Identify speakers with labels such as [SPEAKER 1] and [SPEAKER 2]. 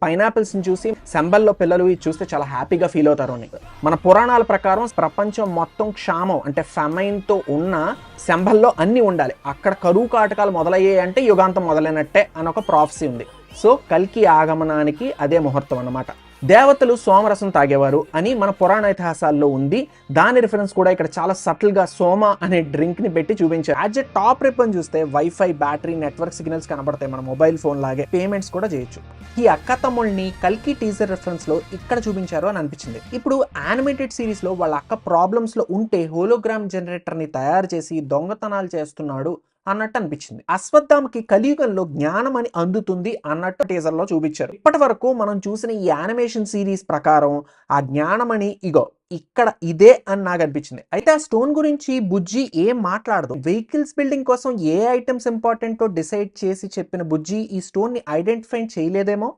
[SPEAKER 1] Pineapples ని చూసి శంబల్లో పిల్లలు చూస్తే చాలా హ్యాపీగా ఫీల్ అవుతారు అని. మన పురాణాల ప్రకారం ప్రపంచం మొత్తం క్షామం అంటే ఫెమైన్ తో ఉన్న శంబల్లో అన్ని ఉండాలి. అక్కడ కరువు కాటకాలు మొదలయ్యాయి అంటే యుగాంతం మొదలైనట్టే అని ఒక ప్రాఫెసీ ఉంది. సో కల్కి ఆగమనానికి అదే ముహూర్తం అన్నమాట. దేవతలు సోమరసం తాగేవారు అని మన పురాణ ఇతిహాసాల్లో ఉంది. దాని రిఫరెన్స్ కూడా ఇక్కడ చాలా సటిల్ గా సోమ అనే డ్రింక్ ని పెట్టి చూపించారు. యాజ్ ఎ టాప్ రిప్ అని చూస్తే వైఫై, బ్యాటరీ, నెట్వర్క్ సిగ్నల్స్ కనబడతాయి. మన మొబైల్ ఫోన్ లాగే పేమెంట్స్ కూడా చేయొచ్చు. ఈ అక్క తమ్ముళ్ళని కల్కి టీజర్ రిఫరెన్స్ లో ఇక్కడ చూపించారు అని అనిపించింది. ఇప్పుడు యానిమేటెడ్ సిరీస్ లో వాళ్ళ అక్క ప్రాబ్లమ్స్ లో ఉంటే హోలోగ్రామ్ జనరేటర్ ని తయారు చేసి దొంగతనాలు చేస్తున్నాడు అన్నట్టు అనిపించింది. అశ్వత్థామకి కలియుగంలో జ్ఞానం అని అందుతుంది అన్నట్టు టీజర్ లో చూపించారు. ఇప్పటి వరకు మనం చూసిన ఈ యానిమేషన్ సిరీస్ ప్రకారం ఆ జ్ఞానమని ఇగో ఇక్కడ ఇదే అని నాకు అనిపించింది. అయితే ఆ స్టోన్ గురించి బుజ్జి ఏం మాట్లాడదు. వెహికల్స్ బిల్డింగ్ కోసం ఏ ఐటమ్స్ ఇంపార్టెంటో డిసైడ్ చేసి చెప్పిన బుజ్జి ఈ స్టోన్ ని ఐడెంటిఫై చేయలేదేమో.